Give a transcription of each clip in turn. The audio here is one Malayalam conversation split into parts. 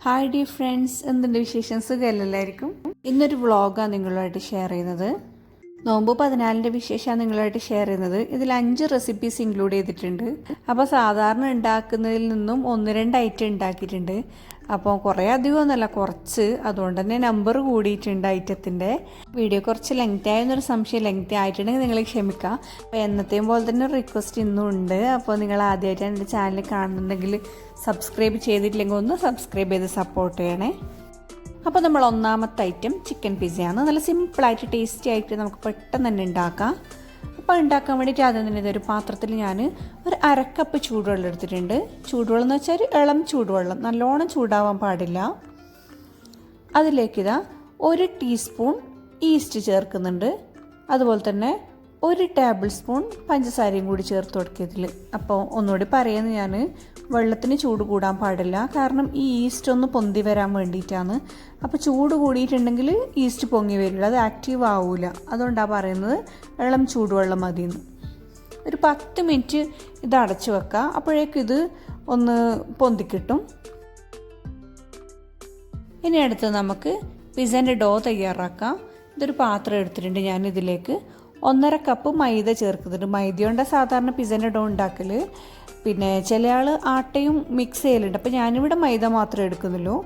ഹായ് ഡിയർ ഫ്രണ്ട്സ്, എന്തുണ്ട് വിശേഷം? സുഖമല്ലായിരിക്കും. ഇന്നൊരു വ്ളോഗാണ് നിങ്ങളുമായിട്ട് ഷെയർ ചെയ്യുന്നത്. നോമ്പ് 14-ൻ്റെ വിശേഷമാണ് നിങ്ങളുമായിട്ട് ഷെയർ ചെയ്യുന്നത്. ഇതിൽ 5 റെസിപ്പീസ് ഇൻക്ലൂഡ് ചെയ്തിട്ടുണ്ട്. അപ്പോൾ സാധാരണ ഉണ്ടാക്കുന്നതിൽ നിന്നും 1-2 ഐറ്റം ഉണ്ടാക്കിയിട്ടുണ്ട്. അപ്പോൾ കുറേ അധികമൊന്നുമല്ല, കുറച്ച്. അതുകൊണ്ട് തന്നെ നമ്പർ കൂടിയിട്ടുണ്ട് ഐറ്റത്തിൻ്റെ. വീഡിയോ കുറച്ച് ലെങ്തി ആയെന്നൊരു സംശയം. ലെങ്തി ആയിട്ടുണ്ടെങ്കിൽ നിങ്ങൾ ക്ഷമിക്കാം. അപ്പോൾ എന്നത്തെയും പോലെ തന്നെ ഒരു റിക്വസ്റ്റ് ഇന്നും ഉണ്ട്. അപ്പോൾ നിങ്ങൾ ആദ്യമായിട്ടാണ് എൻ്റെ ചാനൽ കാണുന്നുണ്ടെങ്കിൽ സബ്സ്ക്രൈബ് ചെയ്തിട്ടില്ലെങ്കിൽ ഒന്ന് സബ്സ്ക്രൈബ് ചെയ്ത് സപ്പോർട്ട് ചെയ്യണേ. അപ്പോൾ നമ്മൾ ഒന്നാമത്തെ ഐറ്റം ചിക്കൻ പിസ്സയാണ്. നല്ല സിമ്പിളായിട്ട് ടേസ്റ്റി ആയിട്ട് നമുക്ക് പെട്ടെന്ന് തന്നെ ഉണ്ടാക്കാം. അപ്പോൾ ഉണ്ടാക്കാൻ വേണ്ടിയിട്ട് ആദ്യം തന്നെ ഇതൊരു പാത്രത്തിൽ ഞാൻ ഒരു 1/2 കപ്പ് ചൂടുവെള്ളം എടുത്തിട്ടുണ്ട്. ചൂടുവെള്ളം എന്ന് വെച്ചാൽ ഇളം ചൂടുവെള്ളം, നല്ലോണം ചൂടാവാൻ പാടില്ല. അതിലേക്ക് 1 ടീസ്പൂൺ ഈസ്റ്റ് ചേർക്കുന്നുണ്ട്. അതുപോലെ തന്നെ 1 ടേബിൾ സ്പൂൺ പഞ്ചസാരയും കൂടി ചേർത്ത് കൊടുക്കിയതിൽ. അപ്പോൾ ഒന്നുകൂടി പറയുന്നത്, ഞാൻ വെള്ളത്തിന് ചൂട് കൂടാൻ പാടില്ല. കാരണം ഈ ഈസ്റ്റ് ഒന്ന് പൊന്തി വരാൻ വേണ്ടിയിട്ടാണ്. അപ്പോൾ ചൂട് കൂടിയിട്ടുണ്ടെങ്കിൽ ഈസ്റ്റ് പൊങ്ങി വരില്ല, അത് ആക്റ്റീവ് ആവില്ല. അതുകൊണ്ടാണ് പറയുന്നത് ഇളം ചൂടുവെള്ളം മതിയെന്ന്. ഒരു 10 മിനിറ്റ് ഇത് അടച്ചു വെക്കുക. അപ്പോഴേക്കും ഇത് ഒന്ന് പൊന്തിക്കിട്ടും. ഇനി അടുത്ത് നമുക്ക് പിസ്സേൻ്റെ ഡോ തയ്യാറാക്കാം. ഇതൊരു പാത്രം എടുത്തിട്ടുണ്ട്. ഞാനിതിലേക്ക് 1.5 കപ്പ് മൈദ ചേർക്കുന്നുണ്ട്. മൈദ കൊണ്ട് സാധാരണ പിസ്സേൻ്റെ ഡോ ഉണ്ടാക്കൽ. പിന്നെ ചില ആൾ ആട്ടയും മിക്സ് ചെയ്യലുണ്ട്. അപ്പോൾ ഞാനിവിടെ മൈദ മാത്രമേ എടുക്കുന്നുള്ളൂ.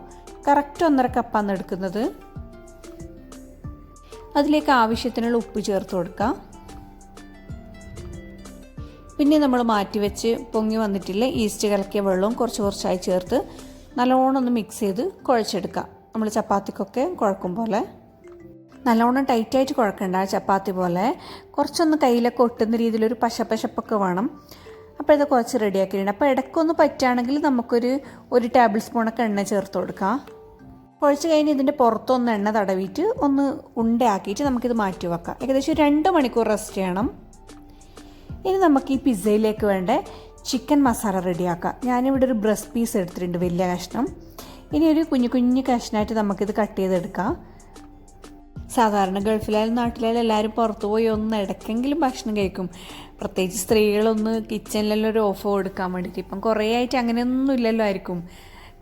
കറക്റ്റ് 1.5 കപ്പാണ് എടുക്കുന്നത്. അതിലേക്ക് ആവശ്യത്തിനുള്ള ഉപ്പ് ചേർത്ത് കൊടുക്കാം. പിന്നെ നമ്മൾ മാറ്റി വെച്ച് പൊങ്ങി വന്നിട്ടില്ല ഈസ്റ്റ് കലക്കിയ വെള്ളവും കുറച്ചായി ചേർത്ത് നല്ലോണം ഒന്ന് മിക്സ് ചെയ്ത് കുഴച്ചെടുക്കാം. നമ്മൾ ചപ്പാത്തിക്കൊക്കെ കുഴക്കും പോലെ. നല്ലോണം ടൈറ്റായിട്ട് കുഴക്കണ്ട, ചപ്പാത്തി പോലെ. കുറച്ചൊന്ന് കയ്യിലൊക്കെ ഒട്ടുന്ന രീതിയിലൊരു പശപ്പൊക്കെ വേണം. അപ്പോൾ ഇത് കുറച്ച് റെഡിയാക്കിയിട്ടുണ്ട്. അപ്പോൾ ഇടയ്ക്കൊന്ന് പറ്റുകയാണെങ്കിൽ നമുക്കൊരു ടേബിൾ സ്പൂണൊക്കെ എണ്ണ ചേർത്ത് കൊടുക്കാം. കുഴച്ച് കഴിഞ്ഞ് ഇതിൻ്റെ പുറത്തൊന്ന് എണ്ണ തടവിയിട്ട് ഒന്ന് ഉണ്ടയാക്കിയിട്ട് നമുക്കിത് മാറ്റി വെക്കാം. ഏകദേശം 2 മണിക്കൂർ റെസ്റ്റ് ചെയ്യണം. ഇനി നമുക്ക് ഈ പിസ്സയിലേക്ക് വേണ്ട ചിക്കൻ മസാല റെഡിയാക്കാം. ഞാനിവിടെ ഒരു ബ്രസ്റ്റ് പീസ് എടുത്തിട്ടുണ്ട്, വലിയ കഷ്ണം. ഇനി ഒരു കുഞ്ഞു കഷ്ണമായിട്ട് നമുക്കിത് കട്ട് ചെയ്തെടുക്കാം. സാധാരണ ഗൾഫിലായാലും നാട്ടിലായാലും എല്ലാവരും പുറത്തു പോയി ഒന്ന് ഇടയ്ക്കെങ്കിലും ഭക്ഷണം കഴിക്കും. പ്രത്യേകിച്ച് സ്ത്രീകളൊന്ന് കിച്ചണിലെല്ലാം ഒരു ഓഫ് കൊടുക്കാൻ വേണ്ടിയിട്ട്. ഇപ്പം കുറേ ആയിട്ട് അങ്ങനെയൊന്നും ഇല്ലല്ലോ ആയിരിക്കും.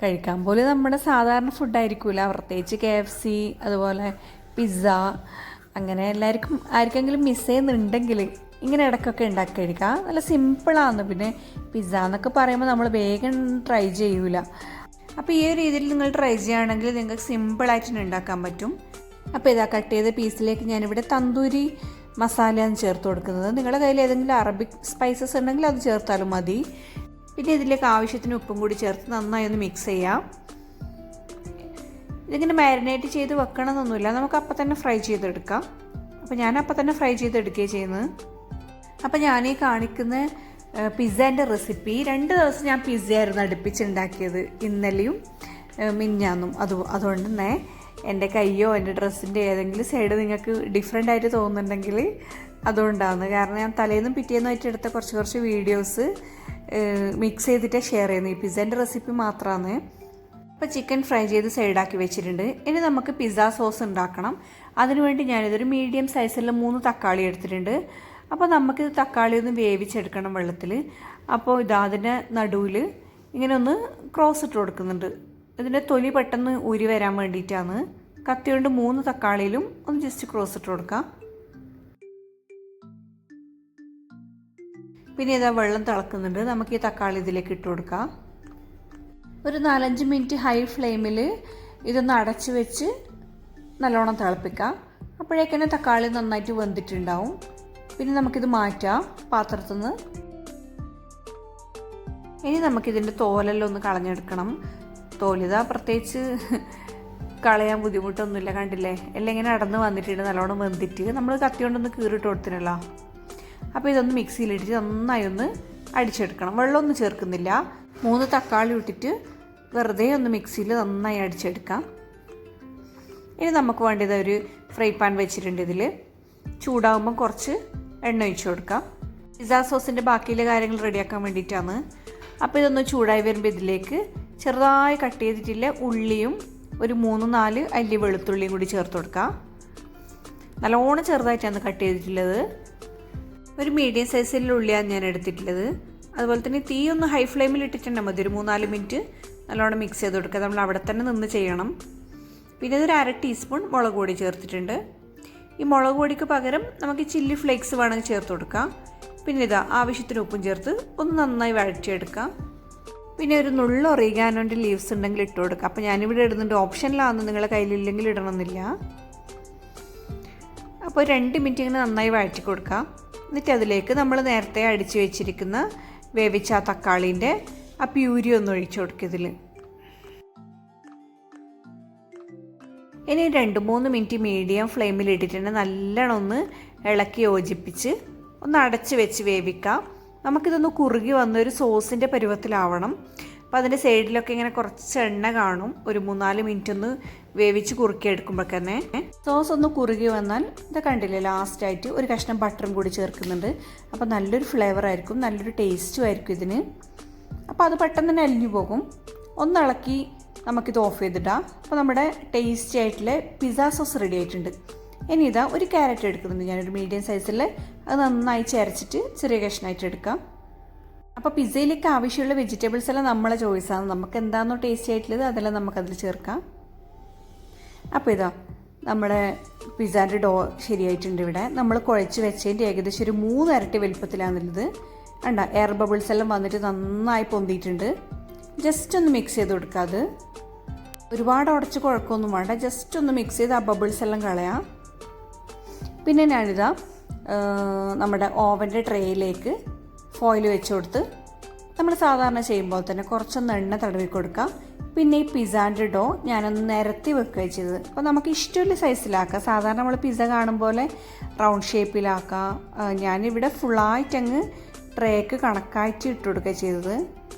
കഴിക്കാൻ പോലും നമ്മുടെ സാധാരണ ഫുഡായിരിക്കില്ല. പ്രത്യേകിച്ച് KFC, അതുപോലെ പിസ്സ, അങ്ങനെ എല്ലാവർക്കും ആർക്കെങ്കിലും മിസ് ചെയ്യുന്നുണ്ടെങ്കിൽ ഇങ്ങനെ ഇടയ്ക്കൊക്കെ ഉണ്ടാക്കി കഴിക്കുക. നല്ല സിമ്പിളാണ്. പിന്നെ പിസ്സ എന്നൊക്കെ പറയുമ്പോൾ നമ്മൾ വേഗം ട്രൈ ചെയ്യൂല. അപ്പോൾ ഈ ഒരു രീതിയിൽ നിങ്ങൾ ട്രൈ ചെയ്യുകയാണെങ്കിൽ നിങ്ങൾക്ക് സിമ്പിളായിട്ട് ഉണ്ടാക്കാൻ പറ്റും. അപ്പോൾ ഇതാ കട്ട് ചെയ്ത പീസിലേക്ക് ഞാനിവിടെ തന്തൂരി മസാലയാണ് ചേർത്ത് കൊടുക്കുന്നത്. നിങ്ങളുടെ കയ്യിൽ ഏതെങ്കിലും അറബിക് സ്പൈസസ് ഉണ്ടെങ്കിൽ അത് ചേർത്താലും മതി. പിന്നെ ഇതിലേക്ക് ആവശ്യത്തിന് ഉപ്പും കൂടി ചേർത്ത് നന്നായി ഒന്ന് മിക്സ് ചെയ്യാം. ഇതിങ്ങനെ മാരിനേറ്റ് ചെയ്ത് വെക്കണമെന്നൊന്നുമില്ല, നമുക്ക് അപ്പം തന്നെ ഫ്രൈ ചെയ്തെടുക്കാം. അപ്പോൾ ഞാൻ അപ്പം തന്നെ ഫ്രൈ ചെയ്തെടുക്കുകയാണ് ചെയ്യുന്നത്. അപ്പോൾ ഞാനീ കാണിക്കുന്ന പിസ്സേൻ്റെ റെസിപ്പി 2 ദിവസം ഞാൻ പിസ്സയായിരുന്നു അടുപ്പിച്ചുണ്ടാക്കിയത്, ഇന്നലെയും മിഞ്ഞാന്നും. അതുകൊണ്ട് തന്നെ എൻ്റെ കയ്യോ എൻ്റെ ഡ്രസ്സിൻ്റെ ഏതെങ്കിലും സൈഡ് നിങ്ങൾക്ക് ഡിഫറെൻ്റ് ആയിട്ട് തോന്നുന്നുണ്ടെങ്കിൽ അതുകൊണ്ടാണ്. കാരണം ഞാൻ തലേന്നും പിറ്റേന്നുമായിട്ട് എടുത്ത കുറച്ച് വീഡിയോസ് മിക്സ് ചെയ്തിട്ട് ഷെയർ ചെയ്യുന്നത്. ഈ പിസ്സേൻ്റെ റെസിപ്പി മാത്രമാണ്. അപ്പോൾ ചിക്കൻ ഫ്രൈ ചെയ്ത് സൈഡാക്കി വെച്ചിട്ടുണ്ട്. ഇനി നമുക്ക് പിസ്സ സോസ് ഉണ്ടാക്കണം. അതിനുവേണ്ടി ഞാനിതൊരു മീഡിയം സൈസിലുള്ള 3 തക്കാളി എടുത്തിട്ടുണ്ട്. അപ്പോൾ നമുക്കിത് തക്കാളി ഒന്ന് വേവിച്ചെടുക്കണം വെള്ളത്തിൽ. അപ്പോൾ അതിൻ്റെ നടുവിൽ ഇങ്ങനെ ഒന്ന് ക്രോസ് ഇട്ട് കൊടുക്കുന്നുണ്ട്. ഇതിൻ്റെ തൊലി പെട്ടെന്ന് ഊരി വരാൻ വേണ്ടിയിട്ടാണ്. കത്തി കൊണ്ട് 3 തക്കാളിയിലും ഒന്ന് ജസ്റ്റ് ക്രോസ് ഇട്ട് കൊടുക്കാം. പിന്നെ ഇതാ വെള്ളം തിളക്കുന്നുണ്ട്. നമുക്ക് ഈ തക്കാളി ഇതിലേക്ക് ഇട്ട് കൊടുക്കാം. ഒരു 4-5 മിനിറ്റ് ഹൈ ഫ്ലെയിമിൽ ഇതൊന്ന് അടച്ച് വെച്ച് നല്ലോണം തിളപ്പിക്കാം. അപ്പോഴേക്കന്നെ തക്കാളി നന്നായിട്ട് വെന്തിട്ടുണ്ടാവും. പിന്നെ നമുക്കിത് മാറ്റാം പാത്രത്തിൽ നിന്ന്. ഇനി നമുക്കിതിൻ്റെ തോലെല്ലാം ഒന്ന് കളഞ്ഞെടുക്കണം. തോലിതാ പ്രത്യേകിച്ച് കളയാൻ ബുദ്ധിമുട്ടൊന്നുമില്ല, കണ്ടില്ലേ? എല്ലാം ഇങ്ങനെ അടന്ന് വന്നിട്ടുണ്ട്, നല്ലോണം വെന്തിട്ട്. നമ്മൾ കത്തി കൊണ്ടൊന്ന് കീറിട്ട് കൊടുത്തിനല്ലോ. അപ്പോൾ ഇതൊന്ന് മിക്സിയിലിട്ടിട്ട് നന്നായി ഒന്ന് അടിച്ചെടുക്കണം. വെള്ളമൊന്നും ചേർക്കുന്നില്ല. 3 തക്കാളി ഇട്ടിട്ട് വെറുതെ ഒന്ന് മിക്സിയിൽ നന്നായി അടിച്ചെടുക്കാം. ഇനി നമുക്ക് വേണ്ടത് ഒരു ഫ്രൈ പാൻ വെച്ചിട്ടുണ്ട്. ഇതിൽ ചൂടാകുമ്പം കുറച്ച് എണ്ണ ഒഴിച്ച് കൊടുക്കാം. പിസ്സ സോസിൻ്റെ ബാക്കിയുള്ള കാര്യങ്ങൾ റെഡിയാക്കാൻ വേണ്ടിയിട്ടാണ്. അപ്പോൾ ഇതൊന്ന് ചൂടായി വരുമ്പോൾ ഇതിലേക്ക് ചെറുതായി കട്ട് ചെയ്തിട്ടില്ല ഉള്ളിയും ഒരു 3-4 അല്ലി വെളുത്തുള്ളിയും കൂടി ചേർത്ത് കൊടുക്കാം. നല്ലോണം ചെറുതായിട്ടാണ് കട്ട് ചെയ്തിട്ടുള്ളത്. ഒരു മീഡിയം സൈസിലുള്ള ഉള്ളിയാണ് ഞാൻ എടുത്തിട്ടുള്ളത്. അതുപോലെ തന്നെ തീ ഒന്ന് ഹൈ ഫ്ലെയിമിൽ ഇട്ടിട്ടുണ്ടെങ്കിൽ മതി. ഒരു 3-4 മിനിറ്റ് നല്ലോണം മിക്സ് ചെയ്ത് കൊടുക്കുക. നമ്മൾ അവിടെ തന്നെ നിന്ന് ചെയ്യണം. പിന്നെ ഇതൊരു 1/2 ടീസ്പൂൺ മുളക് പൊടി ചേർത്തിട്ടുണ്ട്. ഈ മുളക് പൊടിക്ക് പകരം നമുക്ക് ചില്ലി ഫ്ലേക്സ് വേണമെങ്കിൽ ചേർത്ത് കൊടുക്കാം. പിന്നെ ഇതാ ആവശ്യത്തിന് ഉപ്പും ചേർത്ത് ഒന്ന് നന്നായി വഴറ്റിയെടുക്കാം. പിന്നെ ഒരു നുള്ള ഒറിഗാനോൻ്റെ ലീവ്സ് ഉണ്ടെങ്കിൽ ഇട്ട് കൊടുക്കുക. അപ്പോൾ ഞാനിവിടെ ഇടുന്നുണ്ട്, ഓപ്ഷനിലാണെന്ന് നിങ്ങളുടെ കയ്യിലില്ലെങ്കിൽ ഇടണമെന്നില്ല. അപ്പോൾ 2 മിനിറ്റ് ഇങ്ങനെ നന്നായി വഴറ്റി കൊടുക്കുക. എന്നിട്ട് അതിലേക്ക് നമ്മൾ നേരത്തെ അടിച്ച് വെച്ചിരിക്കുന്ന വേവിച്ച ആ തക്കാളീൻ്റെ ആ പ്യൂരി ഒന്ന് ഒഴിച്ച് കൊടുക്കുക ഇതിൽ. ഇനി 2-3 മിനിറ്റ് മീഡിയം ഫ്ലെയിമിൽ ഇട്ടിട്ടുണ്ട് നല്ലോണം ഒന്ന് ഇളക്കി യോജിപ്പിച്ച് ഒന്ന് അടച്ച് വെച്ച് വേവിക്കാം. നമുക്കിതൊന്ന് കുറുകി വന്നൊരു സോസിൻ്റെ പരുവത്തിലാവണം. അപ്പോൾ അതിൻ്റെ സൈഡിലൊക്കെ ഇങ്ങനെ കുറച്ച് എണ്ണ കാണും. ഒരു 3-4 മിനിറ്റ് ഒന്ന് വേവിച്ച് കുറുക്കി എടുക്കുമ്പോൾ തന്നെ സോസ് ഒന്ന് കുറുകി വന്നാൽ ഇത് കണ്ടില്ലേ, ലാസ്റ്റായിട്ട് ഒരു കഷ്ണം ബട്ടറും കൂടി ചേർക്കുന്നുണ്ട്. അപ്പോൾ നല്ലൊരു ഫ്ലേവറായിരിക്കും, നല്ലൊരു ടേസ്റ്റും ആയിരിക്കും ഇതിന്. അപ്പോൾ അത് പെട്ടെന്ന് തന്നെ അലിഞ്ഞു പോകും. ഒന്ന് ഇളക്കി നമുക്കിത് ഓഫ് ചെയ്തിടാം. അപ്പോൾ നമ്മുടെ ടേസ്റ്റി ആയിട്ടുള്ള പിസ്സ സോസ് റെഡി ആയിട്ടുണ്ട്. ഇനി ഇതാ ഒരു ക്യാരറ്റ് എടുക്കുന്നുണ്ട് ഞാനൊരു മീഡിയം സൈസിൽ. അത് നന്നായി ചരച്ചിട്ട് ചെറിയ കഷ്ണമായിട്ട് എടുക്കാം. അപ്പോൾ പിസ്സയിലേക്ക് ആവശ്യമുള്ള വെജിറ്റബിൾസ് എല്ലാം നമ്മളെ ചോയ്സാണ്. നമുക്ക് എന്താണോ ടേസ്റ്റി ആയിട്ടുള്ളത് അതെല്ലാം നമുക്കതിൽ ചേർക്കാം. അപ്പോൾ ഇതാ നമ്മുടെ പിസ്സാൻ്റെ ഡോ ശരിയായിട്ടുണ്ട്. ഇവിടെ നമ്മൾ കുഴച്ച് വെച്ചതിൻ്റെ ഏകദേശം ഒരു 3 ഇരട്ടി വലുപ്പത്തിലാണുള്ളത്. കണ്ട എയർ ബബിൾസ് എല്ലാം വന്നിട്ട് നന്നായി പൊന്തിയിട്ടുണ്ട്. ജസ്റ്റ് ഒന്ന് മിക്സ് ചെയ്ത് കൊടുക്കുക. അത് ഒരുപാട് ഉടച്ച് കുഴക്കമൊന്നും വേണ്ട, ജസ്റ്റ് ഒന്ന് മിക്സ് ചെയ്ത് ആ ബബിൾസ് എല്ലാം കളയാം. പിന്നെ ഞാനിതാ നമ്മുടെ ഓവൻ്റെ ട്രേയിലേക്ക് ഫോയിൽ വെച്ച് കൊടുത്ത് നമ്മൾ സാധാരണ ചെയ്യുമ്പോൾ തന്നെ കുറച്ചൊന്ന് എണ്ണ തടവി കൊടുക്കാം. പിന്നെ ഈ പിസ്സാൻ്റെ ഡോ ഞാനൊന്ന് നിരത്തി വെക്കുകയാണ് ചെയ്തത്. അപ്പോൾ നമുക്ക് ഇഷ്ടമുള്ള സൈസിലാക്കാം. സാധാരണ നമ്മൾ പിസ്സ കാണും പോലെ റൗണ്ട് ഷേപ്പിലാക്കാം. ഞാനിവിടെ ഫുള്ളായിട്ടങ്ങ് ട്രേക്ക് കണക്കായിട്ട് ഇട്ട് കൊടുക്കുക ചെയ്തത്.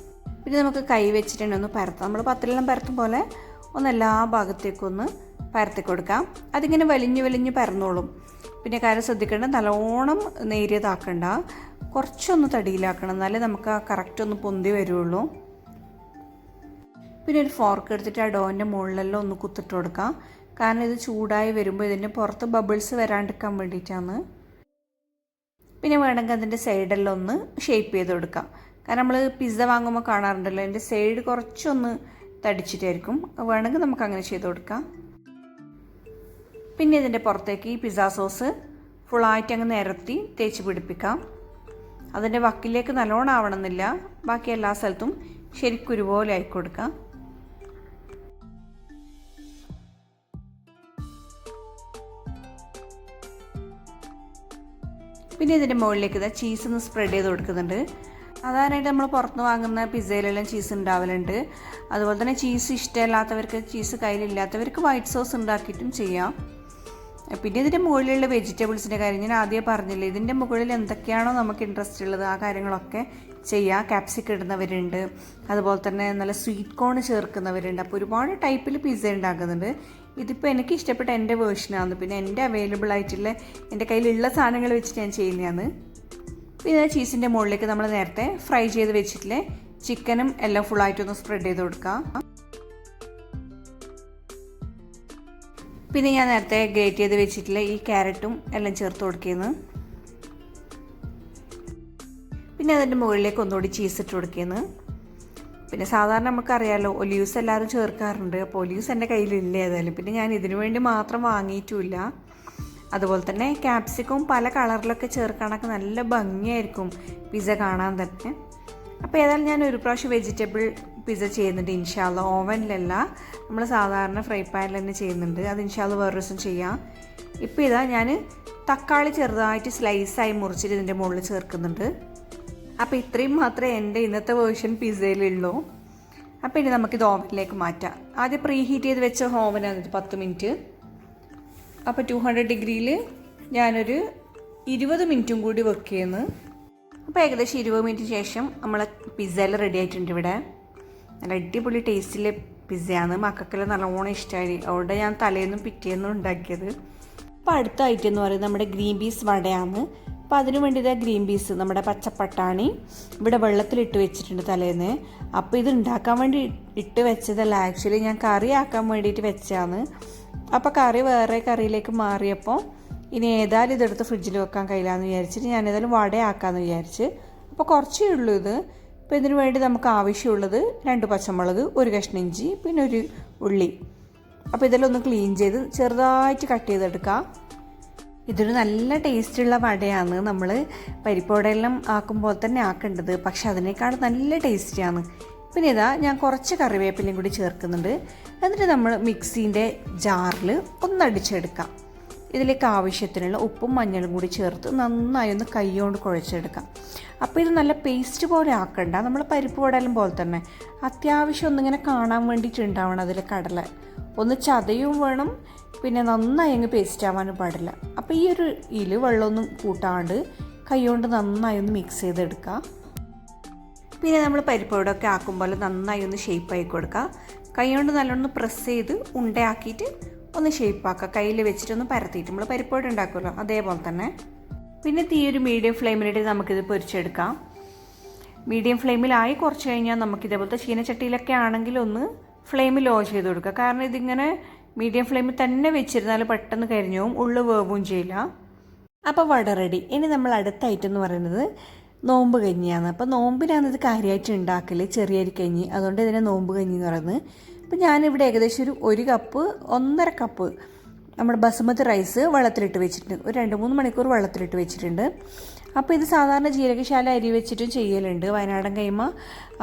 പിന്നെ നമുക്ക് കൈ വെച്ചിട്ടുണ്ട് ഒന്ന് പരത്താം. നമ്മൾ പത്തിലെല്ലാം പരത്തും പോലെ ഒന്ന് എല്ലാ ഭാഗത്തേക്കും ഒന്ന് പരത്തി കൊടുക്കാം. അതിങ്ങനെ വലിഞ്ഞ് വലിഞ്ഞ് പരന്നോളും. പിന്നെ കാര്യം ശ്രദ്ധിക്കേണ്ടത് നല്ലോണം നേരിയതാക്കണ്ട, കുറച്ചൊന്ന് തടിയിലാക്കണം, എന്നാലേ നമുക്ക് ആ കറക്റ്റ് ഒന്ന് പൊന്തി വരുള്ളൂ. പിന്നെ ഒരു ഫോർക്ക് എടുത്തിട്ട് ആ ഡോൻ്റെ മുകളിലെല്ലാം ഒന്ന് കുത്തിട്ട് കൊടുക്കാം. കാരണം ഇത് ചൂടായി വരുമ്പോൾ ഇതിൻ്റെ പുറത്ത് ബബിൾസ് വരാണ്ടിരിക്കാൻ വേണ്ടിയിട്ടാണ്. പിന്നെ വേണമെങ്കിൽ അതിൻ്റെ സൈഡെല്ലാം ഒന്ന് ഷേപ്പ് ചെയ്ത് കൊടുക്കാം. കാരണം നമ്മൾ പിസ്സ വാങ്ങുമ്പോൾ കാണാറുണ്ടല്ലോ, അതിൻ്റെ സൈഡ് കുറച്ചൊന്ന് തടിച്ചിട്ടായിരിക്കും. വേണമെങ്കിൽ നമുക്ക് അങ്ങനെ ചെയ്ത് കൊടുക്കാം. പിന്നെ ഇതിൻ്റെ പുറത്തേക്ക് ഈ പിസ്സ സോസ് ഫുള്ളായിട്ട് അങ്ങ് നിരത്തി തേച്ച് പിടിപ്പിക്കാം. അതിൻ്റെ വക്കിലേക്ക് നല്ലോണം ആവണമെന്നില്ല, ബാക്കി എല്ലാ സ്ഥലത്തും ശരിക്കും ഒരുപോലെ ആക്കി കൊടുക്കാം. പിന്നെ ഇതിൻ്റെ മുകളിലേക്ക് ഇതാ ചീസ് ഒന്ന് സ്പ്രെഡ് ചെയ്ത് കൊടുക്കുന്നുണ്ട്. സാധാരണയായിട്ട് നമ്മൾ പുറത്ത് വാങ്ങുന്ന പിസ്സയിലെല്ലാം ചീസ് ഉണ്ടാവലുണ്ട്. അതുപോലെ തന്നെ ചീസ് ഇഷ്ടമില്ലാത്തവർക്ക്, ചീസ് കയ്യിലില്ലാത്തവർക്ക് വൈറ്റ് സോസ് ഉണ്ടാക്കിയിട്ടും ചെയ്യാം. പിന്നെ ഇതിൻ്റെ മുകളിലുള്ള വെജിറ്റബിൾസിൻ്റെ കാര്യം ഞാൻ ആദ്യം പറഞ്ഞില്ലേ, ഇതിൻ്റെ മുകളിൽ എന്തൊക്കെയാണോ നമുക്ക് ഇൻട്രസ്റ്റ് ഉള്ളത് ആ കാര്യങ്ങളൊക്കെ ചെയ്യാം. ക്യാപ്സിക്കം ഇടുന്നവരുണ്ട്, അതുപോലെ തന്നെ നല്ല സ്വീറ്റ് കോൺ ചേർക്കുന്നവരുണ്ട്. അപ്പോൾ ഒരുപാട് ടൈപ്പിൽ പിസ്സ ഉണ്ടാക്കുന്നുണ്ട്. ഇതിപ്പോൾ എനിക്ക് ഇഷ്ടപ്പെട്ട എൻ്റെ വേർഷനാണ്. പിന്നെ എൻ്റെ അവൈലബിൾ ആയിട്ടുള്ള എൻ്റെ കയ്യിലുള്ള സാധനങ്ങൾ വെച്ചിട്ട് ഞാൻ ചെയ്യുന്നതാണ്. പിന്നെ ചീസിൻ്റെ മുകളിലേക്ക് നമ്മൾ നേരത്തെ ഫ്രൈ ചെയ്ത് വെച്ചിട്ടില്ലേ ചിക്കനും എല്ലാം ഫുള്ളായിട്ടൊന്ന് സ്പ്രെഡ് ചെയ്ത് കൊടുക്കാം. പിന്നെ ഞാൻ നേരത്തെ ഗ്രേറ്റ് ചെയ്ത് വെച്ചിട്ടില്ല ഈ ക്യാരറ്റും എല്ലാം ചേർത്ത് കൊടുക്കുന്നു. പിന്നെ അതിൻ്റെ മുകളിലേക്ക് ഒന്നുകൂടി ചീസ് ഇട്ട് കൊടുക്കുന്നു. പിന്നെ സാധാരണ നമുക്കറിയാമല്ലോ ഒലീവ്സ് എല്ലാവരും ചേർക്കാറുണ്ട്. അപ്പോൾ ഒലീവ്സ് എൻ്റെ കയ്യിലില്ല ഏതായാലും. പിന്നെ ഞാൻ ഇതിനു വേണ്ടി മാത്രം വാങ്ങിയിട്ടുമില്ല. അതുപോലെ തന്നെ ക്യാപ്സിക്കം പല കളറിലൊക്കെ ചേർക്കാനൊക്കെ നല്ല ഭംഗിയായിരിക്കും പിസ്സ കാണാൻ തന്നെ. അപ്പോൾ ഏതായാലും ഞാൻ ഒരു പ്രാവശ്യം വെജിറ്റബിൾ പിസ്സ ചെയ്യുന്നുണ്ട് ഇൻഷാ അല്ലാ. ഓവനിലല്ല, നമ്മൾ സാധാരണ ഫ്രൈ പാനിൽ തന്നെ ചെയ്യുന്നുണ്ട്. അത് ഇൻഷാ അല്ലാ വേറെ ദിവസം ചെയ്യാം. ഇപ്പോൾ ഇതാ ഞാൻ തക്കാളി ചെറുതായിട്ട് സ്ലൈസായി മുറിച്ചിട്ട് ഇതിൻ്റെ മുകളിൽ ചേർക്കുന്നുണ്ട്. അപ്പോൾ ഇത്രയും മാത്രമേ എൻ്റെ ഇന്നത്തെ വേർഷൻ പിസ്സയിലുള്ളൂ. അപ്പോൾ ഇനി നമുക്കിത് ഓവനിലേക്ക് മാറ്റാം. ആദ്യം പ്രീ ഹീറ്റ് ചെയ്ത് വെച്ച ഓവനാണ് ഇത് 10 മിനിറ്റ്. അപ്പോൾ 200 ഡിഗ്രിയിൽ ഞാനൊരു 20 മിനിറ്റും കൂടി വർക്ക് ചെയ്യുന്നു. അപ്പോൾ ഏകദേശം 20 മിനിറ്റിന് ശേഷം നമ്മളെ പിസ്സയെല്ലാം റെഡി ആയിട്ടുണ്ട്. ഇവിടെ നല്ല അടിപൊളി ടേസ്റ്റിലെ പിസ്സയാണ്. മക്കൾക്കെല്ലാം നല്ലോണം ഇഷ്ടമായി. അവിടെ ഞാൻ തലേന്നും പിറ്റേന്നും ഉണ്ടാക്കിയത്. അപ്പോൾ അടുത്ത ഐറ്റം എന്ന് പറയുന്നത് നമ്മുടെ ഗ്രീൻ പീസ് വടയാണ്. അപ്പോൾ അതിനു വേണ്ടി ഇതാ ഗ്രീൻ പീസ് നമ്മുടെ പച്ചപ്പട്ടാണി ഇവിടെ വെള്ളത്തിലിട്ട് വെച്ചിട്ടുണ്ട് തലേന്ന്. അപ്പോൾ ഇത് ഉണ്ടാക്കാൻ വേണ്ടി ഇട്ട് വെച്ചതല്ല, ആക്ച്വലി ഞാൻ കറി ആക്കാൻ വേണ്ടിയിട്ട് വെച്ചതാണ്. അപ്പോൾ കറി വേറെ കറിയിലേക്ക് മാറിയപ്പോൾ ഇനി ഏതായാലും ഇതെടുത്ത് ഫ്രിഡ്ജിൽ വെക്കാൻ കഴിയില്ലാന്ന് വിചാരിച്ചിട്ട് ഞാൻ ഏതായാലും വടയാക്കാമെന്ന് വിചാരിച്ച്. അപ്പോൾ കുറച്ചേ ഉള്ളൂ ഇത്. അപ്പോൾ ഇതിനു വേണ്ടി നമുക്ക് ആവശ്യമുള്ളത് 2 പച്ചമുളക്, 1 കഷ്ണം ഇഞ്ചി, പിന്നെ ഒരു ഉള്ളി. അപ്പോൾ ഇതെല്ലാം ഒന്ന് ക്ലീൻ ചെയ്ത് ചെറുതായിട്ട് കട്ട് ചെയ്തെടുക്കാം. ഇതൊരു നല്ല ടേസ്റ്റുള്ള വടയാണ്. നമ്മൾ പരിപ്പുവടയെല്ലാം ആക്കുമ്പോൾ തന്നെ ആക്കേണ്ടത്, പക്ഷെ അതിനേക്കാൾ നല്ല ടേസ്റ്റിയാണ്. പിന്നെ ഇതാ ഞാൻ കുറച്ച് കറിവേപ്പിലയും കൂടി ചേർക്കുന്നുണ്ട്. എന്നിട്ട് നമ്മൾ മിക്സീൻ്റെ ജാറിൽ ഒന്ന് അടിച്ചെടുക്കാം. ഇതിലേക്ക് ആവശ്യത്തിനുള്ള ഉപ്പും മഞ്ഞളും കൂടി ചേർത്ത് നന്നായി ഒന്ന് കൈ കൊണ്ട് കുഴച്ചെടുക്കാം. അപ്പോൾ ഇത് നല്ല പേസ്റ്റ് പോലെ ആക്കണ്ട, നമ്മൾ പരിപ്പ് വടയെല്ലാം പോലെ തന്നെ അത്യാവശ്യം ഒന്നിങ്ങനെ കാണാൻ വേണ്ടിയിട്ടുണ്ടാവണം. അതിൽ കടല ഒന്ന് ചതയും വേണം, പിന്നെ നന്നായി അങ്ങ് പേസ്റ്റ് ആവാനും പാടില്ല. അപ്പോൾ ഈ ഒരു വെള്ളമൊന്നും കൂട്ടാണ്ട് കൈ കൊണ്ട് നന്നായി ഒന്ന് മിക്സ് ചെയ്തെടുക്കുക. പിന്നെ നമ്മൾ പരിപ്പ് വടയൊക്കെ ആക്കുമ്പോൾ നന്നായി ഒന്ന് ഷേപ്പായി കൊടുക്കുക. കൈ കൊണ്ട് നല്ലോണം പ്രസ് ചെയ്ത് ഉണ്ടയാക്കിയിട്ട് ഒന്ന് ഷേപ്പാക്കുക. കയ്യിൽ വെച്ചിട്ടൊന്ന് പരത്തിയിട്ട് നമ്മൾ പരിപ്പ് വട ഉണ്ടാക്കുമല്ലോ അതേപോലെ തന്നെ. പിന്നെ തീ ഒരു മീഡിയം ഫ്ലെയിമിലിട്ട് നമുക്കിത് പൊരിച്ചെടുക്കാം. മീഡിയം ഫ്ലെയിമിലായി കുറച്ച് കഴിഞ്ഞാൽ നമുക്കിതേപോലത്തെ ചീനച്ചട്ടിയിലൊക്കെ ആണെങ്കിൽ ഒന്ന് ഫ്ലെയിം ലോ ചെയ്ത് കൊടുക്കുക. കാരണം ഇതിങ്ങനെ മീഡിയം ഫ്ലെയിമിൽ തന്നെ വെച്ചിരുന്നാൽ പെട്ടെന്ന് കരിഞ്ഞു പോവും, ഉള്ളു വേവും ചെയ്യില്ല. അപ്പോൾ വട റെഡി. ഇനി നമ്മൾ അടുത്ത ഐറ്റം എന്ന് പറയുന്നത് നോമ്പ് കഞ്ഞിയാണ്. അപ്പോൾ നോമ്പിനാണ് ഇത് കാര്യമായിട്ട് ഉണ്ടാക്കൽ, ചെറിയരി കഞ്ഞി. അതുകൊണ്ട് ഇതിനെ നോമ്പ് കഞ്ഞി എന്ന് പറയുന്നത്. അപ്പോൾ ഞാനിവിടെ ഏകദേശം ഒരു കപ്പ് 1.5 കപ്പ് നമ്മുടെ ബസുമതി റൈസ് വെള്ളത്തിലിട്ട് വെച്ചിട്ടുണ്ട്. ഒരു 2-3 മണിക്കൂർ വെള്ളത്തിലിട്ട് വെച്ചിട്ടുണ്ട്. അപ്പോൾ ഇത് സാധാരണ ജീരകശാല അരി വെച്ചിട്ടും ചെയ്യലുണ്ട്, വയനാടൻ കൈമ.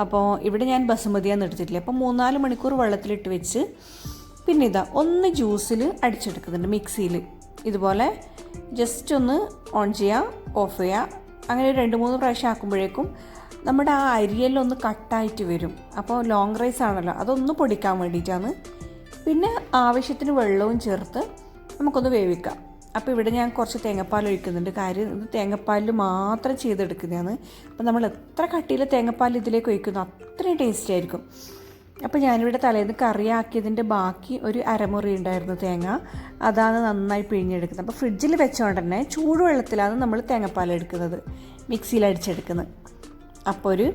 അപ്പോൾ ഇവിടെ ഞാൻ ബസുമതിയാന്ന് എടുത്തിട്ടില്ല. അപ്പോൾ 3-4 മണിക്കൂർ വെള്ളത്തിലിട്ട് വെച്ച് പിന്നെ ഇതാ ഒന്ന് ജ്യൂസിൽ അടിച്ചെടുക്കുന്നുണ്ട് മിക്സിയിൽ. ഇതുപോലെ ജസ്റ്റ് ഒന്ന് ഓൺ ചെയ്യുക, ഓഫ് ചെയ്യുക. അങ്ങനെ 2-3 പ്രാവശ്യം ആക്കുമ്പോഴേക്കും നമ്മുടെ ആ അരിയെല്ലാം ഒന്ന് കട്ടായിട്ട് വരും. അപ്പോൾ ലോങ് റൈസ് ആണല്ലോ, അതൊന്ന് പൊടിക്കാൻ വേണ്ടിയിട്ടാണ്. പിന്നെ ആവശ്യത്തിന് വെള്ളവും ചേർത്ത് നമുക്കൊന്ന് വേവിക്കാം. അപ്പോൾ ഇവിടെ ഞാൻ കുറച്ച് തേങ്ങാപ്പാൽ ഒഴിക്കുന്നുണ്ട്. കാര്യം ഇത് തേങ്ങാപ്പാലിൽ മാത്രം ചെയ്തെടുക്കുന്നതാണ്. അപ്പോൾ നമ്മൾ എത്ര കട്ടിയിൽ തേങ്ങാപ്പാൽ ഇതിലേക്ക് ഒഴിക്കുന്നു അത്രയും ടേസ്റ്റ് ആയിരിക്കും. അപ്പോൾ ഞാനിവിടെ തലേന്ന് കറിയാക്കിയതിൻ്റെ ബാക്കി ഒരു അരമുറി ഉണ്ടായിരുന്നു തേങ്ങ, അതാണ് നന്നായി പിഴിഞ്ഞെടുക്കുന്നത്. അപ്പോൾ ഫ്രിഡ്ജിൽ വെച്ചുകൊണ്ട് തന്നെ ചൂടുവെള്ളത്തിലാണ് നമ്മൾ തേങ്ങാപ്പാൽ എടുക്കുന്നത്, മിക്സിയിൽ അടിച്ചെടുക്കുന്നത്. അപ്പോൾ ഒരു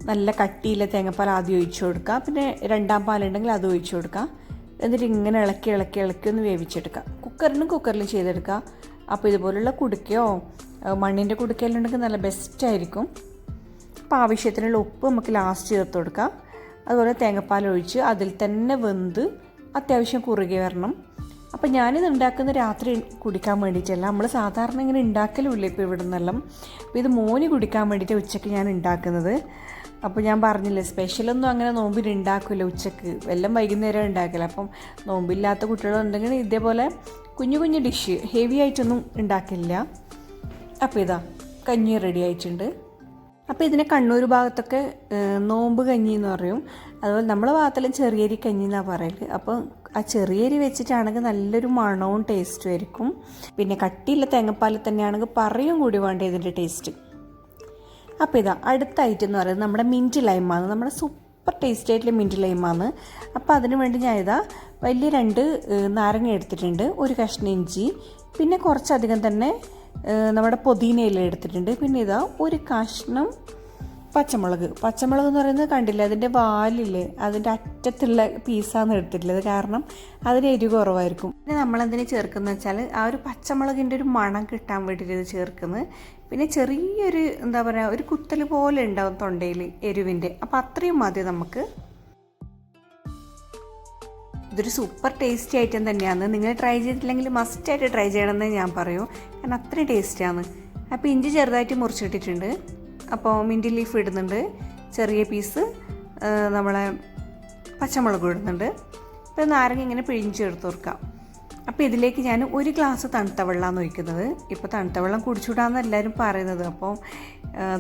നല്ല കട്ടിയിലെ തേങ്ങാപ്പാൽ ആദ്യം ഒഴിച്ചു കൊടുക്കുക. പിന്നെ 2ാം പാലുണ്ടെങ്കിൽ അത് ഒഴിച്ചു കൊടുക്കുക. എന്നിട്ട് ഇങ്ങനെ ഇളക്കി ഒന്ന് വേവിച്ചെടുക്കുക. കുക്കറിലും ചെയ്തെടുക്കുക. അപ്പോൾ ഇതുപോലുള്ള കുടുക്കയോ മണ്ണിൻ്റെ കുടുക്കയെല്ലാം ഉണ്ടെങ്കിൽ നല്ല ബെസ്റ്റായിരിക്കും. അപ്പോൾ ആവശ്യത്തിനുള്ള ഉപ്പ് നമുക്ക് ലാസ്റ്റ് ചേർത്ത് കൊടുക്കുക. അതുപോലെ തേങ്ങാപ്പാൽ ഒഴിച്ച് അതിൽ തന്നെ വെന്ത് അത്യാവശ്യം കുറുകി വരണം. അപ്പോൾ ഞാനിത് ഉണ്ടാക്കുന്നത് രാത്രി കുടിക്കാൻ വേണ്ടിയിട്ടല്ല, നമ്മൾ സാധാരണ ഇങ്ങനെ ഉണ്ടാക്കലുമില്ല ഇപ്പോൾ ഇവിടെ നിന്നെല്ലാം. അപ്പോൾ ഇത് മോന് കുടിക്കാൻ വേണ്ടിയിട്ട് ഉച്ചയ്ക്ക് ഞാൻ ഉണ്ടാക്കുന്നത്. അപ്പോൾ ഞാൻ പറഞ്ഞില്ലേ, സ്പെഷ്യലൊന്നും അങ്ങനെ നോമ്പിൽ ഉണ്ടാക്കില്ല ഉച്ചയ്ക്ക്, എല്ലാം വൈകുന്നേരം ഉണ്ടാക്കില്ല. അപ്പം നോമ്പില്ലാത്ത കുട്ടികളുണ്ടെങ്കിൽ ഇതേപോലെ കുഞ്ഞു ഡിഷ് ഹെവി ആയിട്ടൊന്നും ഉണ്ടാക്കില്ല. അപ്പോൾ ഇതാ കഞ്ഞി റെഡി ആയിട്ടുണ്ട്. അപ്പോൾ ഇതിനെ കണ്ണൂർ ഭാഗത്തൊക്കെ നോമ്പ് കഞ്ഞി എന്ന് പറയും. അതുപോലെ നമ്മളെ ഭാഗത്തെല്ലാം ചെറിയരി കഞ്ഞി എന്നാണ് പറയല്. അപ്പോൾ ആ ചെറിയരി വെച്ചിട്ടാണെങ്കിൽ നല്ലൊരു മണവും ടേസ്റ്റും ആയിരിക്കും. പിന്നെ കട്ടിയുള്ള തേങ്ങാപ്പാലിൽ തന്നെയാണെങ്കിൽ പറയും കൂടി വേണ്ട ഇതിൻ്റെ ടേസ്റ്റ്. അപ്പോൾ ഇതാ അടുത്ത ഐറ്റം എന്ന് പറയുന്നത് നമ്മുടെ മിൻറ്റ് ലൈമാണ്. നമ്മുടെ സൂപ്പർ ടേസ്റ്റി ആയിട്ടുള്ള മിൻറ്റ് ലൈമാണ്. അപ്പോൾ അതിന് വേണ്ടി ഞാൻ ഇതാ വലിയ 2 നാരങ്ങ എടുത്തിട്ടുണ്ട്, 1 കഷ്ണം ഇഞ്ചി, പിന്നെ കുറച്ചധികം തന്നെ നമ്മുടെ പുതിനയില എടുത്തിട്ടുണ്ട്. പിന്നെ ഇതാ 1 കഷ്ണം പച്ചമുളക് എന്ന് പറയുന്നത് കണ്ടില്ല, അതിൻ്റെ വാലില്ലേ, അതിൻ്റെ അറ്റത്തുള്ള പീസാണ് എടുത്തിട്ടുള്ളത്. കാരണം അതിന് എരിവ് കുറവായിരിക്കും. പിന്നെ നമ്മളെന്തിനു ചേർക്കുന്നത് വെച്ചാൽ ആ ഒരു പച്ചമുളകിൻ്റെ ഒരു മണം കിട്ടാൻ വേണ്ടിയിട്ട് ഇത് ചേർക്കുന്നത്. പിന്നെ ചെറിയൊരു എന്താ പറയുക, ഒരു കുത്തൽ പോലെ ഉണ്ടാവും തൊണ്ടയിൽ എരിവിൻ്റെ. അപ്പോൾ അത്രയും മതി നമുക്ക്. ഇതൊരു സൂപ്പർ ടേസ്റ്റി ഐറ്റം തന്നെയാണ്. നിങ്ങൾ ട്രൈ ചെയ്തിട്ടില്ലെങ്കിൽ മസ്റ്റായിട്ട് ട്രൈ ചെയ്യണമെന്ന് ഞാൻ പറയും, കാരണം അത്രയും ടേസ്റ്റിയാണ്. അപ്പോൾ ഇഞ്ചി ചെറുതായിട്ട് മുറിച്ചിട്ടിട്ടുണ്ട്. അപ്പോൾ മിൻറ്റ് ലീഫ് ഇടുന്നുണ്ട്, ചെറിയ പീസ് നമ്മളെ പച്ചമുളക് ഇടുന്നുണ്ട്. അപ്പോൾ നാരങ്ങ ഇങ്ങനെ പിഴിഞ്ഞെടുത്ത് കൊടുക്കാം. അപ്പോൾ ഇതിലേക്ക് ഞാൻ 1 ഗ്ലാസ് തണുത്ത വെള്ളമാണ് ഒഴിക്കുന്നത്. ഇപ്പോൾ തണുത്ത വെള്ളം കുടിച്ചുകൂടാന്ന് എല്ലാവരും പറയുന്നത്. അപ്പോൾ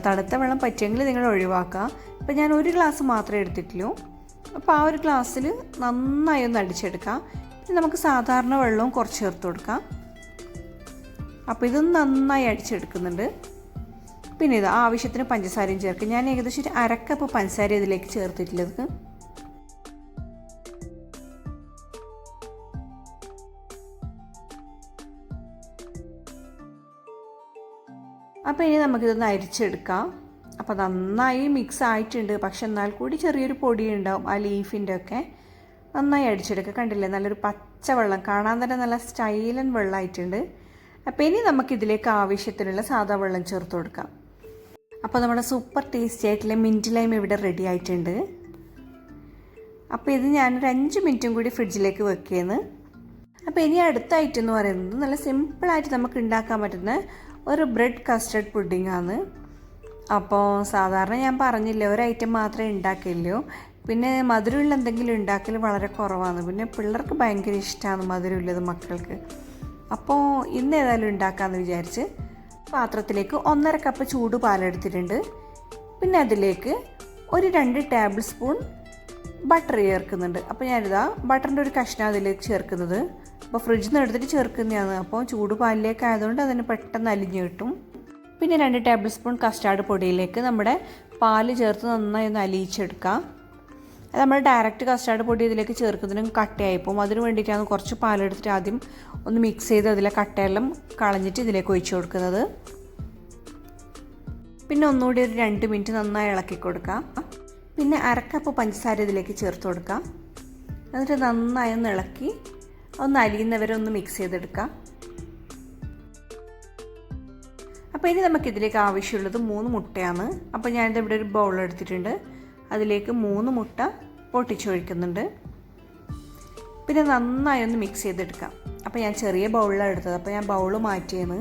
തണുത്ത വെള്ളം പറ്റുമെങ്കിൽ നിങ്ങൾ ഒഴിവാക്കുക. അപ്പോൾ ഞാൻ 1 ഗ്ലാസ് മാത്രമേ എടുത്തിട്ടുള്ളൂ. അപ്പോൾ ആ 1 ഗ്ലാസ്സിൽ നന്നായി ഒന്ന് അടിച്ചെടുക്കാം. പിന്നെ നമുക്ക് സാധാരണ വെള്ളവും കുറച്ച് ചേർത്ത് കൊടുക്കാം. അപ്പോൾ ഇതൊന്ന് നന്നായി അടിച്ചെടുക്കുന്നുണ്ട്. പിന്നെ ഇത് ആവശ്യത്തിന് പഞ്ചസാരയും ചേർക്കും. ഞാൻ ഏകദേശം ഒരു 1/2 കപ്പ് പഞ്ചസാര ഇതിലേക്ക് ചേർത്തിട്ടുള്ളത്. അപ്പോൾ ഇനി നമുക്കിതൊന്ന് അരിച്ചെടുക്കാം. അപ്പോൾ നന്നായി മിക്സ് ആയിട്ടുണ്ട്, പക്ഷെ എന്നാൽ കൂടി ചെറിയൊരു പൊടി ഉണ്ടാവും ആ ലീഫിൻ്റെ ഒക്കെ. നന്നായി അടിച്ചെടുക്കുക. കണ്ടില്ലേ, നല്ലൊരു പച്ച വെള്ളം, കാണാൻ തന്നെ നല്ല സ്റ്റൈലൻ വെള്ളമായിട്ടുണ്ട്. അപ്പോൾ ഇനി നമുക്കിതിലേക്ക് ആവശ്യത്തിനുള്ള സാധാ വെള്ളം ചേർത്ത് കൊടുക്കാം. അപ്പോൾ നമ്മുടെ സൂപ്പർ ടേസ്റ്റി ആയിട്ടുള്ള മിൻറ്റ് ലൈം ഇവിടെ റെഡി ആയിട്ടുണ്ട്. അപ്പോൾ ഇത് ഞാനൊരു 5 മിനിറ്റും കൂടി ഫ്രിഡ്ജിലേക്ക് വെക്കുകയെന്ന്. അപ്പോൾ ഇനി അടുത്ത ഐറ്റം എന്ന് പറയുന്നത് നല്ല സിമ്പിളായിട്ട് നമുക്ക് ഉണ്ടാക്കാൻ പറ്റുന്ന ഒരു ബ്രെഡ് കസ്റ്റർഡ് പുഡിംഗ് ആണ്. അപ്പോൾ സാധാരണ ഞാൻ പറഞ്ഞില്ലേ ഒരു ഐറ്റം മാത്രമേ ഉണ്ടാക്കില്ലയോ, പിന്നെ മധുരമുള്ള എന്തെങ്കിലും ഉണ്ടാക്കൽ വളരെ കുറവാണ്. പിന്നെ പിള്ളേർക്ക് ഭയങ്കര ഇഷ്ടമാണ് മധുരമുള്ളത് മക്കൾക്ക്. അപ്പോൾ ഇന്ന് ഏതായാലും ഉണ്ടാക്കാമെന്ന് വിചാരിച്ച് പാത്രത്തിലേക്ക് 1.5 കപ്പ് ചൂട് പാലെടുത്തിട്ടുണ്ട്. പിന്നെ അതിലേക്ക് ഒരു 2 ടേബിൾ സ്പൂൺ ബട്ടർ ചേർക്കുന്നുണ്ട്. അപ്പോൾ ഞാനിതാ ബട്ടറിൻ്റെ ഒരു കഷ്ണം അതിലേക്ക് ചേർക്കുന്നത്. അപ്പോൾ ഫ്രിഡ്ജിൽ നിന്ന് എടുത്തിട്ട് ചേർക്കുന്നതാണ്. അപ്പോൾ ചൂട് പാലിലേക്ക് ആയതുകൊണ്ട് അതിന് പെട്ടെന്ന് അലിഞ്ഞ് കിട്ടും. പിന്നെ 2 ടേബിൾ സ്പൂൺ കസ്റ്റാർഡ് പൊടിയിലേക്ക് നമ്മുടെ പാല് ചേർത്ത് നന്നായി ഒന്ന് അലിയിച്ചെടുക്കാം. അത് നമ്മൾ ഡയറക്റ്റ് കസ്റ്റാർഡ് പൊടി ഇതിലേക്ക് ചേർക്കുന്നതിനും കട്ടയായിപ്പോവും. അതിന് വേണ്ടിയിട്ടാണ് കുറച്ച് പാലെടുത്തിട്ട് ആദ്യം ഒന്ന് മിക്സ് ചെയ്ത് അതിലെ കട്ടയെല്ലാം കളഞ്ഞിട്ട് ഇതിലേക്ക് ഒഴിച്ചു കൊടുക്കുന്നത്. പിന്നെ ഒന്നുകൂടി ഒരു 2 മിനിറ്റ് നന്നായി ഇളക്കി കൊടുക്കാം. പിന്നെ 1/2 കപ്പ് പഞ്ചസാര ഇതിലേക്ക് ചേർത്ത് കൊടുക്കാം. എന്നിട്ട് നന്നായി ഒന്ന് ഇളക്കി ഒന്ന് അലിയുന്നവരെ ഒന്ന് മിക്സ് ചെയ്തെടുക്കാം. അപ്പോൾ ഇനി നമുക്കിതിലേക്ക് ആവശ്യമുള്ളത് 3 മുട്ടയാണ്. അപ്പോൾ ഞാനിത് ഇവിടെ ഒരു ബൗൾ എടുത്തിട്ടുണ്ട്. അതിലേക്ക് 3 മുട്ട പൊട്ടിച്ചൊഴിക്കുന്നുണ്ട്. പിന്നെ നന്നായി ഒന്ന് മിക്സ് ചെയ്തെടുക്കാം. അപ്പോൾ ഞാൻ ചെറിയ ബൗളിലാണ് എടുത്തത്. അപ്പോൾ ഞാൻ ബൗൾ മാറ്റിയെന്ന്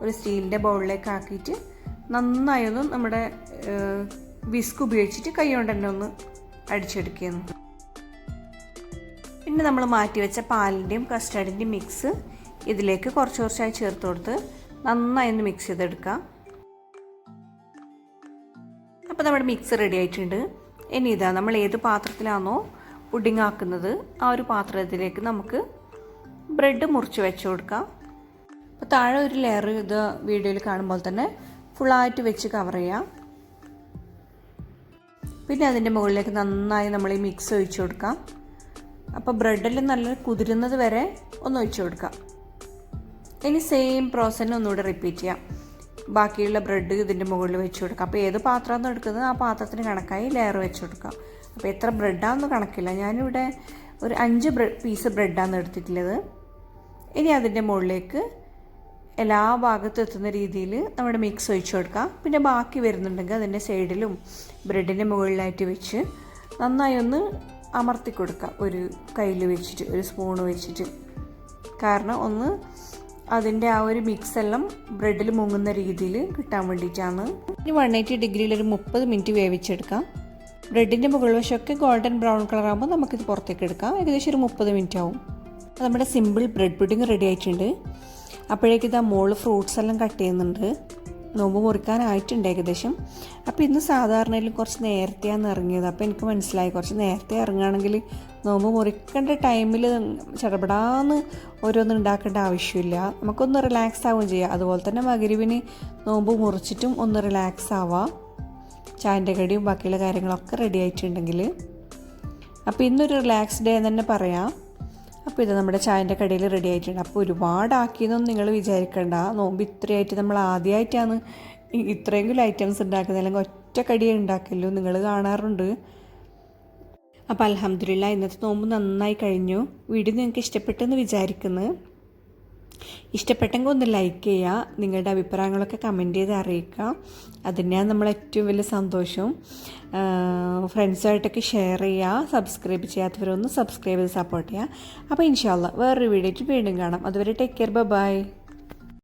ഒരു സ്റ്റീലിൻ്റെ ബൗളിലേക്ക് ആക്കിയിട്ട് നന്നായി ഒന്ന് നമ്മുടെ വിസ്ക് ഉപയോഗിച്ചിട്ട് കൈ കൊണ്ട് തന്നെ ഒന്ന് അടിച്ചെടുക്കുന്നു. പിന്നെ നമ്മൾ മാറ്റി വെച്ച പാലിൻ്റെയും കസ്റ്റാർഡിൻ്റെയും മിക്സ് ഇതിലേക്ക് കുറച്ച് കുറച്ചായി ചേർത്ത് കൊടുത്ത് നന്നായി ഒന്ന് മിക്സ് ചെയ്തെടുക്കാം. അപ്പോൾ നമ്മുടെ മിക്സ് റെഡി ആയിട്ടുണ്ട്. ഇനി ഇതാ നമ്മൾ ഏത് പാത്രത്തിലാണോ പുഡിംഗ് ആക്കുന്നത് ആ ഒരു പാത്രത്തിലേക്ക് നമുക്ക് ബ്രെഡ് മുറിച്ച് വെച്ച് കൊടുക്കാം. അപ്പോൾ താഴെ ഒരു ലെയർ ഇത് വീഡിയോയിൽ കാണുമ്പോൾ തന്നെ ഫുള്ളായിട്ട് വെച്ച് കവർ ചെയ്യാം. പിന്നെ അതിൻ്റെ മുകളിലേക്ക് നന്നായി നമ്മൾ ഈ മിക്സ് ഒഴിച്ചു കൊടുക്കാം. അപ്പോൾ ബ്രെഡിൽ നല്ല കുതിരുന്നത് വരെ ഒന്ന് ഒഴിച്ചു കൊടുക്കാം. ഇനി സെയിം പ്രോസസ്സ് ഒന്നുകൂടെ റിപ്പീറ്റ് ചെയ്യാം. ബാക്കിയുള്ള ബ്രെഡ് ഇതിൻ്റെ മുകളിൽ വെച്ച് കൊടുക്കാം. അപ്പോൾ ഏത് പാത്രമാണെന്ന് എടുക്കുന്നത് ആ പാത്രത്തിന് കണക്കായി ലെയർ വെച്ച് കൊടുക്കാം. അപ്പോൾ എത്ര ബ്രെഡാണെന്ന് കണക്കില്ല. ഞാനിവിടെ ഒരു 5 പീസ് ബ്രെഡാണ് എടുത്തിട്ടുള്ളത്. ഇനി അതിൻ്റെ മുകളിലേക്ക് എല്ലാ ഭാഗത്തും എത്തുന്ന രീതിയിൽ നമ്മുടെ മിക്സ് ഒഴിച്ചു കൊടുക്കാം. പിന്നെ ബാക്കി വരുന്നുണ്ടെങ്കിൽ അതിൻ്റെ സൈഡിലും ബ്രെഡിൻ്റെ മുകളിലായിട്ട് വെച്ച് നന്നായി ഒന്ന് അമർത്തി കൊടുക്കാം. ഒരു കയ്യിൽ വെച്ചിട്ട് ഒരു സ്പൂൺ വെച്ചിട്ട്. കാരണം ഒന്ന് അതിൻ്റെ ആ ഒരു മിക്സെല്ലാം ബ്രെഡിൽ മുങ്ങുന്ന രീതിയിൽ കിട്ടാൻ വേണ്ടിയിട്ടാണ്. ഇനി 180 ഡിഗ്രിയിൽ ഒരു 30 മിനിറ്റ് വേവിച്ചെടുക്കാം. ബ്രെഡിൻ്റെ മുകൾ വശമൊക്കെ ഗോൾഡൻ ബ്രൗൺ കളർ ആകുമ്പോൾ നമുക്കിത് പുറത്തേക്ക് എടുക്കാം. ഏകദേശം ഒരു 30 മിനിറ്റ് ആവും. അപ്പോൾ നമ്മുടെ സിമ്പിൾ ബ്രെഡ് പുഡിംഗ് റെഡി ആയിട്ടുണ്ട്. അപ്പോഴേക്കും ഇതാ മോള് ഫ്രൂട്ട്സ് എല്ലാം കട്ട് ചെയ്യുന്നുണ്ട്. നോമ്പ് മുറിക്കാനായിട്ടുണ്ട് ഏകദേശം. അപ്പോൾ ഇന്ന് സാധാരണയിൽ കുറച്ച് നേരത്തെയാണ് ഇറങ്ങിയത്. അപ്പോൾ എനിക്ക് മനസ്സിലായി കുറച്ച് നേരത്തെ ഇറങ്ങുകയാണെങ്കിൽ നോമ്പ് മുറിക്കേണ്ട ടൈമിൽ ചടപടാന്ന് ഓരോന്നും ഉണ്ടാക്കേണ്ട ആവശ്യമില്ല. നമുക്കൊന്ന് റിലാക്സ് ആവുകയും ചെയ്യാം. അതുപോലെ തന്നെ മഗ്‌രിബിന് നോമ്പ് മുറിച്ചിട്ടും ഒന്ന് റിലാക്സ് ആവാം. ചായൻ്റെ കടിയും ബാക്കിയുള്ള കാര്യങ്ങളൊക്കെ റെഡി ആയിട്ടുണ്ടെങ്കിൽ. അപ്പോൾ ഇന്നൊരു റിലാക്സ് ഡേ എന്ന് തന്നെ പറയാം. അപ്പോൾ ഇത് നമ്മുടെ ചായൻ്റെ കടിയിൽ റെഡി ആയിട്ടുണ്ട്. അപ്പോൾ ഒരുപാടാക്കിയെന്നൊന്നും നിങ്ങൾ വിചാരിക്കേണ്ട. നോമ്പ് ഇത്രയായിട്ട് നമ്മൾ ആദ്യമായിട്ടാണ് ഇത്രയെങ്കിലും ഐറ്റംസ് ഉണ്ടാക്കുന്നത്. അല്ലെങ്കിൽ ഒറ്റ കടിയേ ഉണ്ടാക്കല്ലോ, നിങ്ങൾ കാണാറുണ്ട്. അപ്പോൾ അൽഹംദുലില്ലാ ഇന്നത്തെ നോമ്പ് നന്നായി കഴിഞ്ഞു. വീഡിയോ നിങ്ങൾക്ക് ഇഷ്ടപ്പെട്ടെന്ന് വിചാരിക്കുന്നു. ഇഷ്ടപ്പെട്ടെങ്കിൽ ഒന്ന് ലൈക്ക് ചെയ്യുക. നിങ്ങളുടെ അഭിപ്രായങ്ങളൊക്കെ കമൻറ്റ് ചെയ്ത് അറിയിക്കുക. അതിനാണ് നമ്മൾ ഏറ്റവും വലിയ സന്തോഷം. ഫ്രണ്ട്സുമായിട്ടൊക്കെ ഷെയർ ചെയ്യുക. സബ്സ്ക്രൈബ് ചെയ്യാത്തവരൊന്ന് സബ്സ്ക്രൈബ് ചെയ്ത് സപ്പോർട്ട് ചെയ്യുക. അപ്പോൾ ഇൻഷാ അല്ലാഹ് വേറൊരു വീഡിയോയ്ക്ക് വീണ്ടും കാണാം. അതുവരെ ടേക്ക് കെയർ. ബൈ.